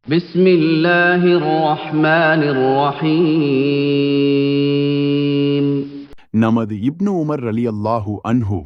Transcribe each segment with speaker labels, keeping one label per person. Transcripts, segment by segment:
Speaker 1: بسم الله الرحمن الرحيم.
Speaker 2: நமது இப்னு உமர் ரலியல்லாஹு அன்ஹு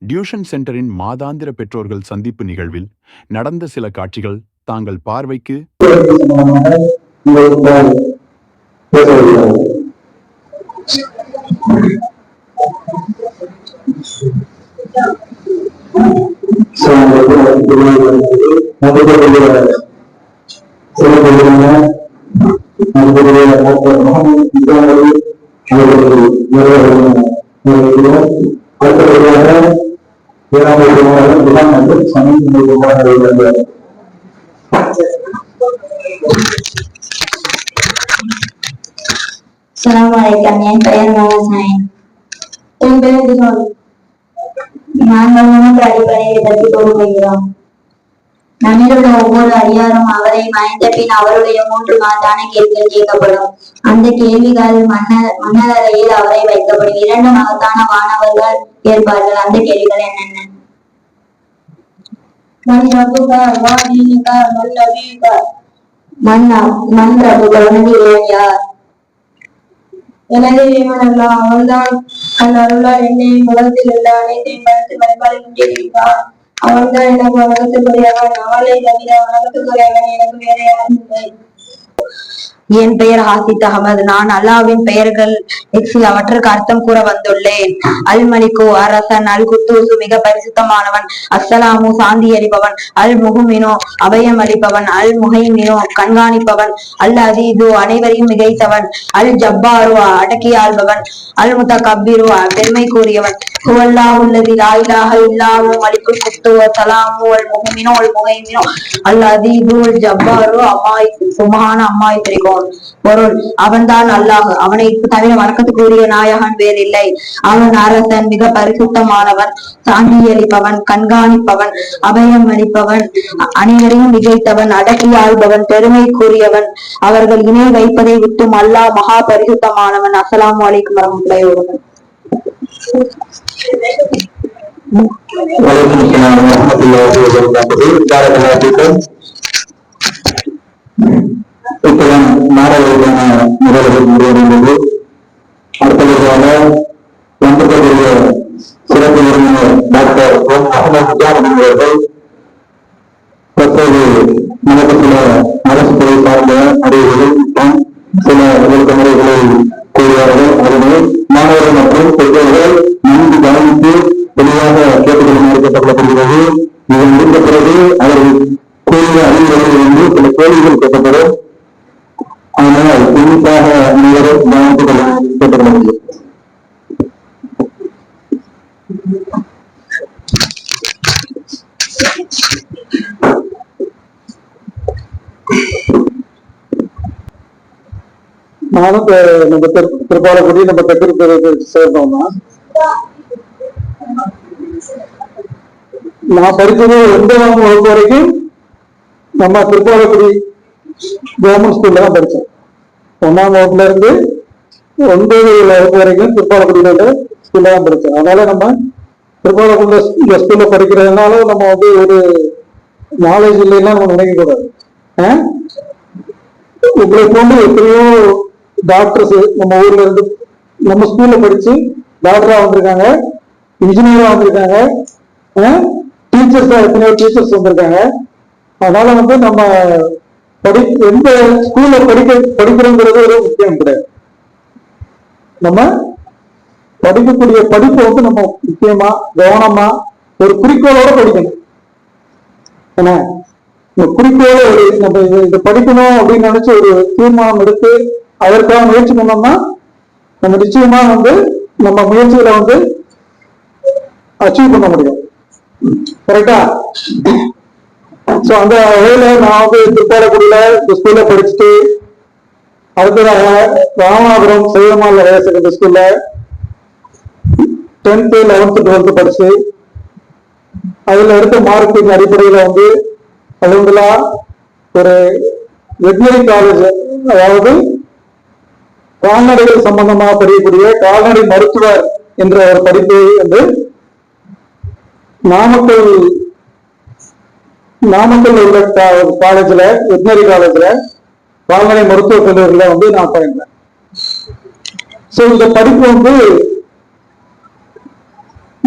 Speaker 2: டியூஷன் சென்டரின் மாதாந்திர பெற்றோர்கள் சந்திப்பு நிகழ்வில் நடந்த சில காட்சிகள் தாங்கள் பார்வைக்கு
Speaker 3: Assalamualaikum, என் பெயர் மோகன். என் பெயர் தினோல். நாங்கள் மூன்று அடிப்படையை பற்றி கூறுகிறோம். நம்மிலுள்ள ஒவ்வொரு அடியாரும் அவரை மறைந்த பின் அவருடைய 3 மாதான கேள்விகள் கேட்கப்படும். அந்த கேள்விகள் மன்னரையில் அவரை வைக்கப்படும். 2 மகத்தான வானவர்கள் ஏற்பார்கள். அந்த கேள்விகள் என்னென்ன? மண் ரபுகள் உனது இறைவன் யார்?
Speaker 4: எனது இறைவன் அல்லாஹ், அவன்தான் தன் அருளால் என்னையும் உலகத்தில் உள்ள அனைத்தையும் படைத்து பரிபாலிக்கின்றான். அவன்தான் எனக்கு வணக்கத்துக்குரியவன். அவனை தவிர வணக்கத்துக்குரியவன் எனக்கு வேற யாரும் இல்லை.
Speaker 5: என் பெயர் ஹாசித் அகமது. நான் அல்லாவின் பெயர்கள் எக்ஸில் அவற்றுக்கு அர்த்தம் கூற வந்துள்ளேன். அல் மலிகு அரசன், அல் குத்தூசு மிக பரிசுத்தமானவன், அஸ்ஸலாமு சாந்தி அளிப்பவன், அல் முஹ்மினு அபயம் அளிப்பவன், அல் முஹைமினு கண்காணிப்பவன், அல் அதீது அனைவரையும் மிகைத்தவன், அல் ஜப்பாரு அடக்கி ஆள்பவன், அல் முத்தகப்பிரு பெருமை கூறியவன், ஹுவல்லாஹுல்லதி லா இலாஹ இல்லாஹு மலிகுல் குத்தூஸ் ஸலாமு அல் முஹ்மினு அல் முஹைமினு அல் அதீது அல் ஜப்பாரு அம்மாய் சுப்ஹான அம்மாய் திரிகோன். பொருள்: அவன்தான் அல்லாஹ், அவனை தவிர வணக்கத்துக்குரிய நாயகன் வேறு இல்லை. அவன் அரசன், மிக பரிசுத்தமானவன், சாந்தியளிப்பவன், கண்காணிப்பவன், அபயம் அளிப்பவன், அனைவரையும் மிகைத்தவன், அடக்கி ஆள்பவன், பெருமை கூறியவன், அவர்கள் இணை வைப்பதை விட்டும் அல்லாஹ் மகா பரிசுத்தமானவன். அஸ்ஸலாமு அலைக்கும் வரஹ்மத்துல்லாஹி வபரகாத்துஹு.
Speaker 6: இப்பதான் நாடகங்களுக்கான நிகழ்வுகள் நிறைவடைந்தது. அடுத்ததாக வந்திருக்கக்கூடிய சிறப்பு விருந்தினர் டாக்டர் எம் அகமது முஜாமின் அவர்கள் தற்போது நமக்கு சில அரசு துறை சார்ந்த அறிவுகள் மற்றும் சில விளக்க முறைகளை கூறுவார்கள். அதனை மாணவர்கள் மற்றும் பெற்றோர்கள் நன்கு கவனித்து தெளிவாக கேட்டுக்கொள்ள அறிவிக்கப்படப்படுகிறது. இது முடிந்த பிறகு அவர்கள் கூறிய அறிவுரைகள் என்று சில கேள்விகள் கேட்கப்படும். ஆனால் குறிப்பாக அனைவரும் கவனித்துக் கொள்ள கேட்டுக்கொள்ள முடியும். நானும் நம்ம திருப்பாலக்குடி நம்ம கத்திரிப்பதை சேர்ந்தோம்னா, நான் படிச்சது 9ஆம் வகுப்பு வரைக்கும் நம்ம திருப்பாலக்குடி கவர்மெண்ட் ஸ்கூல்ல தான் படித்தேன். 1ஆம் வகுப்புல இருந்து 9 வகுப்பு வரைக்கும் திருப்பாலக்குடியில ஸ்கூல்ல தான் படித்தேன். அதனால நம்ம திருப்பாலக்குடியில இந்த ஸ்கூல்ல படிக்கிறதுனால நம்ம ஒரு நாலேஜ் இல்லைன்னா நம்ம நினைக்க கூடாது. உங்களை போன்று எத்தனையோ டாக்டர்ஸ் நம்ம ஊர்ல இருந்து நம்ம ஸ்கூல்ல படிச்சு டாக்டரா வந்திருக்காங்க, இன்ஜினியரா வந்திருக்காங்க, டீச்சர்ஸா எத்தனையோ டீச்சர்ஸ் வந்திருக்காங்க. அதனால நம்ம எந்த ஸ்கூல்ல படிக்கிறோங்கிறது ஒரு முக்கியம் கிடையாது. நம்ம படிக்கக்கூடிய படிப்பை நம்ம முக்கியமா கவனமா ஒரு குறிக்கோளோட படிக்கணும். ஏன்னா குறிக்கோள நம்ம இதை படிக்கணும் அப்படின்னு நினைச்சு ஒரு தீர்மானம் எடுத்து அதற்காக முயற்சி பண்ணோம்னா நம்ம நிச்சயமா நம்ம முயற்சிகளை அச்சீவ் பண்ண முடியும். கரெக்டா? அந்த வகையில நான் திருப்பாலக்குடியில இந்த ஸ்கூல்ல படிச்சுட்டு அடுத்ததாக ராமநாதபுரம் சைவமால ஹையர் செகண்டரி ஸ்கூல்ல 10th 11th 12th படிச்சு அதுல எடுத்த மார்க்கின் அடிப்படையில அலுவலா ஒரு வெட்டினரி காலேஜ், அதாவது கால்நடைகள் சம்பந்தமாக படிக்கக்கூடிய கால்நடை மருத்துவர் என்ற ஒரு படிப்பை நாமக்கல் நாமக்கல் உள்ள காலேஜ்ல வெட்டினரி காலேஜ்ல கால்நடை மருத்துவக் கல்லூரியில வந்து நான் பயின்றேன். ஸோ இந்த படிப்பு வந்து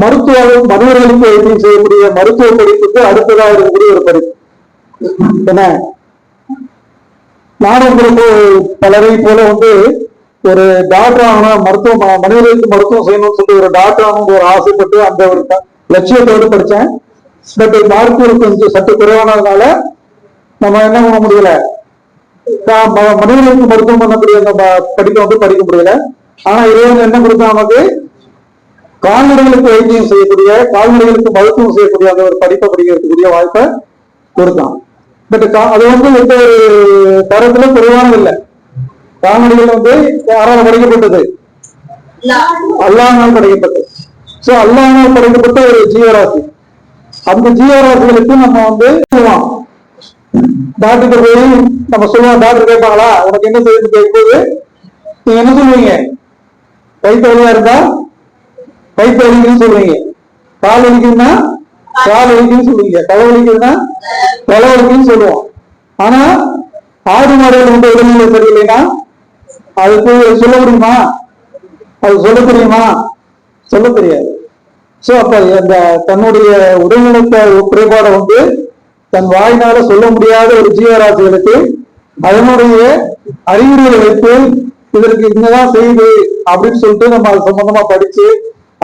Speaker 6: மனிதர்களுக்கு வைத்தியம் செய்யக்கூடிய மருத்துவ படிப்புக்கு அடுத்ததாக இருக்கக்கூடிய ஒரு படிப்பு. என்ன, நானும் உங்களுக்கு பலரையும் போல வந்து ஒரு டாக்டர் ஆகணும், மனிதர்களுக்கு மருத்துவம் செய்யணும்னு சொல்லி ஒரு டாக்டர் ஆகணும் ஒரு ஆசைப்பட்டு அந்த ஒரு லட்சியத்தோடு படித்தேன். பட் மார்க்குகள் கொஞ்சம் சற்று குறைவானதுனால நம்ம என்ன பண்ண முடியல, மனிதர்களுக்கு மருத்துவம் பண்ணக்கூடிய அந்த படிப்பை வந்து படிக்க முடியல. ஆனா இறைவன் என்ன கொடுத்தா, நமக்கு கால்நடைகளுக்கு வைத்தியம் செய்யக்கூடிய, கால்நடைகளுக்கு மருத்துவம் செய்யக்கூடிய அந்த ஒரு படிப்பை படிக்கிறதுக்குரிய வாய்ப்பை கொடுத்தான். பட் அது வந்து எந்த ஒரு தரத்துல குறைவானது இல்லை. கால்நடைகள் வந்து யாரால் படைக்கப்பட்டது? அல்லாஹ்வால் படைக்கப்பட்டது. சோ அல்லாஹ்வால் படைக்கப்பட்ட ஒரு ஜீவராசி. அந்த ஜீவராசிகளுக்கு நம்ம வந்து டாக்டர் போய் நம்ம சொல்லுவோம், டாக்டர் கேட்பாங்களா உனக்கு என்ன செய்யுது கேட்கும்போது நீங்க என்ன சொல்லுவீங்க? வயிற்று வலியா இருந்தா வயிற்று வலிக்குன்னு சொல்லுவீங்க, கால் வலிக்குன்னா கால் வலிக்குன்னு சொல்லுவீங்க, தலை வலிக்குன்னா தலை வலிக்குன்னு சொல்லுவோம். ஆனா ஆடு மாடுகள் வந்து உடல்நிலை சரியில்லைன்னா அதுக்கு சொல்ல முடியுமா? அது சொல்ல தெரியுமா? சொல்ல தெரியாது. சோ அப்ப அந்த தன்னுடைய உடல்நலத்தை குறைபாடை வந்து தன் வாயினால சொல்ல முடியாத ஒரு ஜீவராசிகளுக்கு அதனுடைய அறிகுறிகளை வைத்து இதற்கு இங்கதான் செய்யுது அப்படின்னு சொல்லிட்டு நம்ம அது சம்பந்தமா படிச்சு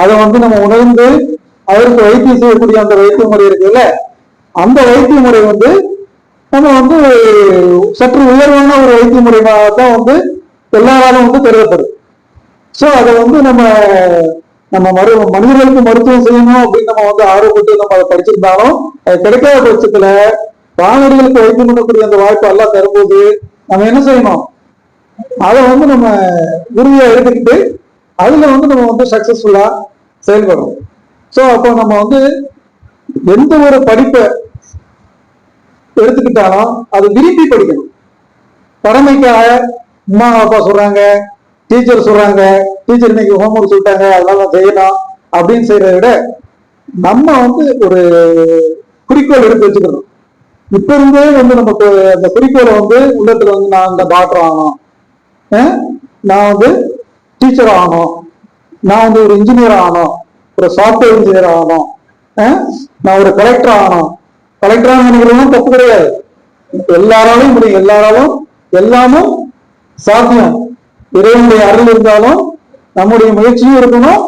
Speaker 6: அதை வந்து நம்ம உணர்ந்து அதற்கு வைத்தியம் செய்யக்கூடிய அந்த வைத்திய முறை இருக்குல்ல, அந்த வைத்திய முறை வந்து நம்ம வந்து சற்று உயர்வான ஒரு வைத்திய முறையாக தான் வந்து எல்லாராலும் வந்து கருதப்படும். சோ அதை வந்து நம்ம மனிதர்களுக்கு மருத்துவம் செய்யணும் அப்படின்னு நம்ம வந்து ஆர்வப்பட்டு நம்ம அதை படிச்சிருந்தாலும் அது கிடைக்காத பட்சத்துல கால்நடைகளுக்கு வைத்தியம் பண்ணக்கூடிய அந்த வாய்ப்பு எல்லாம் தரும்போது நம்ம என்ன செய்யணும், அதை வந்து நம்ம உறுதியா எடுத்துக்கிட்டு அதுல வந்து நம்ம வந்து சக்சஸ்ஃபுல்லா செயல்படணும். சோ அப்போ நம்ம வந்து எந்த ஒரு படிப்பை எடுத்துக்கிட்டாலும் அது விரும்பி படிக்கணும். கடமைக்காக அம்மா அப்பா சொல்றாங்க, டீச்சர் சொல்றாங்க, டீச்சர் இன்னைக்கு ஹோம்ஒர்க் சொல்லிட்டாங்க அதெல்லாம் செய்யணும் அப்படின்னு செய்யறத விட நம்ம வந்து ஒரு குறிக்கோள் எடுத்து வச்சுக்கணும். இப்ப இருந்தே வந்து நமக்கு அந்த குறிக்கோளை வந்து உள்ளத்துல வந்து நான் இந்த டாக்டர் ஆகணும், நான் வந்து டீச்சர் ஆகணும், நான் வந்து ஒரு இன்ஜினியர் ஆகணும், ஒரு சாஃப்ட்வேர் இன்ஜினியர் ஆகணும், நான் ஒரு கலெக்டர் ஆகணும். கலெக்டராக நினைக்கிறதும் தப்பு கிடையாது, எல்லாராலும் முடியும், எல்லாராலும் எல்லாமும் சாத்தியம். இறைவனுடைய அருள் இருந்தாலும் நம்முடைய முயற்சியும் இருக்கணும்,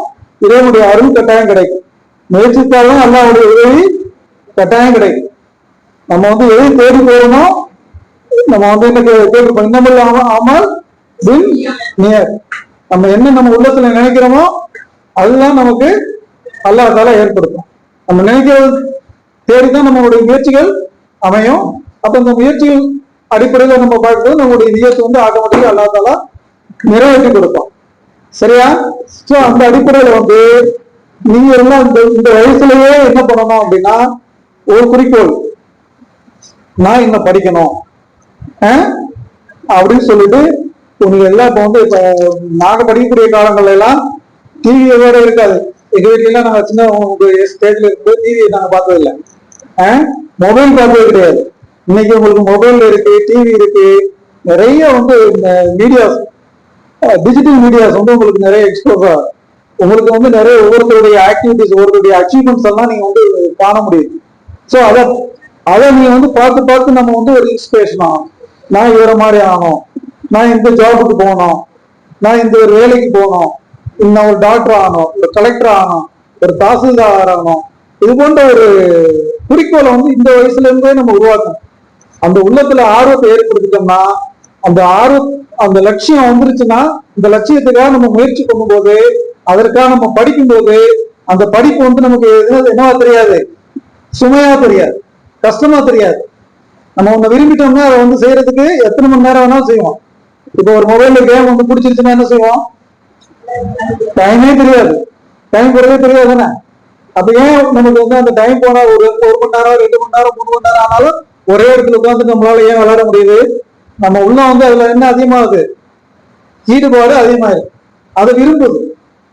Speaker 6: இறைவனுடைய அருள் கட்டாயம் கிடைக்கும். முயற்சித்தாலும் அல்லாஹ்வுடைய உதவி கட்டாயம் கிடைக்கும். நம்ம வந்து எதை தேடி போறோமோ நம்ம வந்து என்ன கேட்டு இன்னமும் ஆமால் நியர், நம்ம என்ன நம்ம உள்ளத்துல நினைக்கிறோமோ அதுதான் நமக்கு அல்லாஹ் தஆலா ஏற்படுத்தும். நம்ம நினைக்கிறது தேடிதான் நம்மளுடைய முயற்சிகள் அமையும். அப்ப இந்த முயற்சிகள் அடிப்படையில் நம்ம பார்க்கும்போது நம்மளுடைய நியத்தை வந்து ஆட்டோமேட்டிக்கா அல்லாஹ் தஆலா நிறைவேற்றி கொடுப்போம். சரியா? சோ அந்த அடிப்படையில வந்து நீங்க எல்லாம் இந்த வயசுலயே என்ன பண்ணணும் அப்படின்னா ஒரு குறிக்கோள், நான் இன்னும் படிக்கணும் அப்படின்னு சொல்லிட்டு நீங்க எல்லாம் இப்ப வந்து இப்ப நாங்க படிக்கக்கூடிய காலங்கள்ல எல்லாம் டிவியோட இருக்காது. எங்க வீட்டுல எல்லாம் நாங்க சின்ன ஸ்டேஜ்ல இருக்கும்போது டிவியை நாங்க பார்த்தது இல்லை, மொபைல் பார்த்தது கிடையாது. இன்னைக்கு உங்களுக்கு மொபைல் இருக்கு, டிவி இருக்கு, நிறைய வந்து இந்த மீடியாஸ், டிஜிட்டல் மீடியாஸ் வந்து உங்களுக்கு நிறைய எக்ஸ்போஸ் ஆகும். உங்களுக்கு வந்து நிறைய ஒவ்வொருத்தருடைய ஆக்டிவிட்டிஸ், ஒவ்வொருத்தருடைய அச்சீவ்மெண்ட்ஸ் எல்லாம் நீங்க வந்து காண முடியும். ஸோ அதை நீங்க வந்து பார்த்து நம்ம வந்து ஒரு இன்ஸ்பிரேஷன் ஆகும். நான் இவர மாதிரி ஆகணும், நான் இந்த ஜாபுக்கு போகணும், நான் இந்த ஒரு வேலைக்கு போகணும், இன்னும் ஒரு டாக்டர் ஆகணும், ஒரு கலெக்டர் ஆகணும், ஒரு தாசில்தார் ஆகணும். இது போன்ற ஒரு குறிக்கோளை வந்து இந்த வயசுல இருந்தே நம்ம உருவாக்கணும். அந்த உள்ளத்துல ஆர்வத்தை ஏற்படுத்திட்டோம்னா அந்த லட்சியம் வந்துருச்சுன்னா இந்த லட்சியத்துக்காக நம்ம முயற்சி பண்ணும்போது, அதற்காக நம்ம படிக்கும்போது அந்த படிப்பு வந்து நமக்கு என்னவா தெரியாது, சுமையா தெரியாது, கஷ்டமா தெரியாது. நம்ம ஒண்ணு விரும்பிட்டோம்னா அதை வந்து செய்யறதுக்கு எத்தனை மணி நேரம் வேணாலும் செய்வோம். இப்போ ஒரு மொபைல்ல கேம் வந்து பிடிச்சிருச்சுன்னா என்ன செய்வோம், டைமே தெரியாது, டைம் போறதே தெரியாது தானே. அப்ப ஏன் நமக்கு வந்து அந்த டைம் போனா ஒரு மணி நேரம், 2 மணி நேரம், 3 மணி நேரம் ஆனாலும் ஒரே இடத்துல உட்காந்து நம்மளால ஏன் விளையாட முடியுது? நம்ம உள்ள வந்து அதுல என்ன அதிகமாகுது, ஈடுபாடு அதிகமாயிருக்கு, அதை விரும்புது.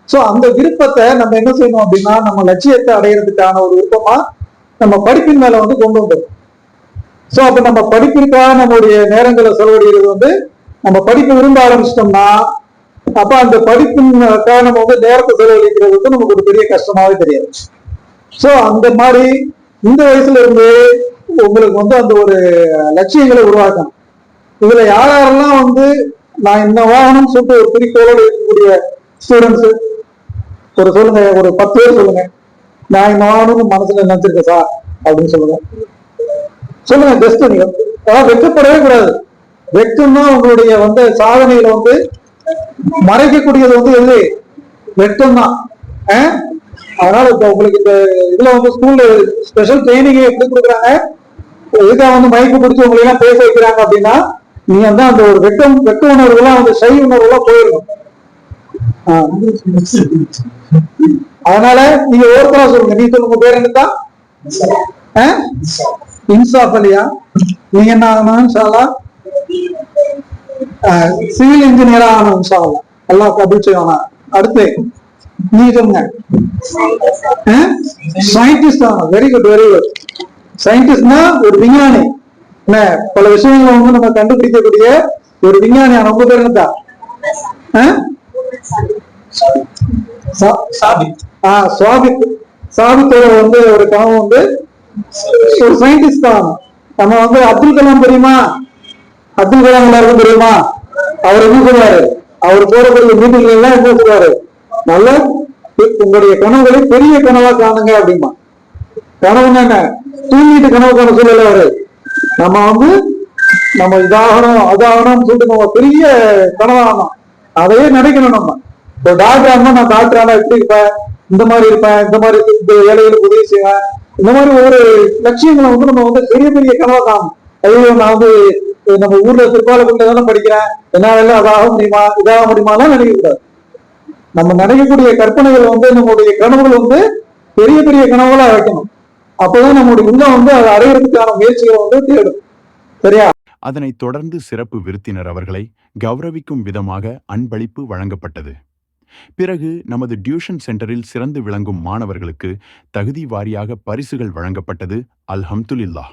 Speaker 6: சோ அந்த விருப்பத்தை நம்ம என்ன செய்யணும் அப்படின்னா நம்ம லட்சியத்தை அடையிறதுக்கான ஒரு விருப்பமா நம்ம படிப்பின் மேல வந்து கொண்டு வந்துடும்.
Speaker 7: சோ அப்ப நம்ம படிப்பிற்காக நம்மளுடைய நேரங்களை செலவழிகிறது வந்து நம்ம படிக்க விரும்ப ஆரம்பிச்சிட்டோம்னா அப்ப அந்த படிப்பின்காக நம்ம வந்து நேரத்தை செலவழிக்கிறது வந்து நமக்கு ஒரு பெரிய கஷ்டமாவே தெரியாது. சோ அந்த மாதிரி இந்த வயசுல இருந்து உங்களுக்கு வந்து அந்த ஒரு லட்சியங்களை உருவாக்கணும். இதுல யாரெல்லாம் வந்து நான் என்ன வாகனம் சொல்லிட்டு ஒரு குறிக்கோளோடு இருக்கக்கூடிய ஸ்டூடெண்ட்ஸ் ஒரு சொல்லுங்க, ஒரு 10 பேர் சொல்லுங்க, நான் என்ன வாங்கணும்னு மனசுல நினைச்சிருக்கேன் சார் அப்படின்னு சொல்லுங்க. சொல்லுங்க, ஜஸ்ட் நீங்க வெட்கப்படவே கூடாது. வெட்கம்னா உங்களுடைய வந்து சாதனையில வந்து மறைக்கக்கூடியது வந்து எது? வெட்கம் தான். அதனால இப்ப உங்களுக்கு இந்த இதுல வந்து ஸ்கூல்ல ஸ்பெஷல் ட்ரைனிங் எப்படி கொடுக்குறாங்க, எதுக்காக வந்து மயக்க பிடிச்சி உங்களை எல்லாம் பேச வைக்கிறாங்க அப்படின்னா நீங்க வந்து அந்த ஒரு வெட்ட உணர்வு எல்லாம் அந்த ஷை உணர்வு எல்லாம் போயிடும். அதனால நீங்க ஒவ்வொருத்தரா சொல்லுங்க. நீ சொல்லுங்க, பேர் என்னதான்? இன்சாஃப் அலியா? நீங்க என்ன ஆகணும்? இன்ஷால்லா சிவில் இன்ஜினியரா ஆகணும். இன்ஷால்லா அல்லாஹ் கபூல் செய்வாங்க. அடுத்து நீங்க சொல்லுங்க. சயின்டிஸ்ட் ஆகணும். Very good, very good. சயின்டிஸ்ட்னா ஒரு விஞ்ஞானி. என்ன பல விஷயங்களை வந்து நம்ம கண்டுபிடிக்கக்கூடிய ஒரு விஞ்ஞானி. ரொம்ப பேர் என்னதா? சாபித்தோட வந்து ஒரு கனவு வந்து ஒரு சயின்டிஸ்ட் தான். நம்ம வந்து அப்துல் கலாம் தெரியுமா? அப்துல் கலாம் எல்லாருக்கும் தெரியுமா? அவர் என்ன சொல்றாரு? அவர் போறக்கூடிய மீட்டிங்ல எல்லாம் என்ன சொல்றாரு? நல்ல உங்களுடைய கனவுகளை பெரிய கனவா காணுங்க அப்படிமா. கனவுன்னு என்ன? தூங்கிட்டு கனவு காண சொல்லல அவரு. நம்ம வந்து நம்ம இதாகணும் அதாகணும்னு சொல்லிட்டு நம்ம பெரிய கனவாகணும், அதையே நினைக்கணும். நம்ம இப்போ டாக்டர் ஆனா நான் டாக்டர் ஆனா எப்படி இருப்பேன், இந்த மாதிரி இருப்பேன், இந்த மாதிரி வேலைகளுக்கு உதவி செய்வேன், இந்த மாதிரி ஒவ்வொரு லட்சியங்களை வந்து நம்ம வந்து பெரிய பெரிய கனவா காணும். ஐயோ நான் வந்து நம்ம ஊர்ல திருப்பாலக்குள்ள தானே படிக்கிறேன், என்னால அதாக முடியுமா இதாக முடியுமாலாம் நினைக்க கூடாது. நம்ம நினைக்கக்கூடிய கற்பனைகள் வந்து நம்மளுடைய கனவுகள் வந்து பெரிய பெரிய கனவுகளா வைக்கணும். அப்பதான் நம்முடைய உள்ளம் வந்து அதை அடையிறதுக்கான முயற்சிகளை வந்து தேடும். சரியா?
Speaker 2: அதனைத் தொடர்ந்து சிறப்பு விருந்தினர் அவர்களை கௌரவிக்கும் விதமாக அன்பளிப்பு வழங்கப்பட்டது. பிறகு நமது டியூஷன் சென்டரில் சிறந்து விளங்கும் மாணவர்களுக்கு தகுதி வாரியாக பரிசுகள் வழங்கப்பட்டது. அல்ஹம்துலில்லாஹ்.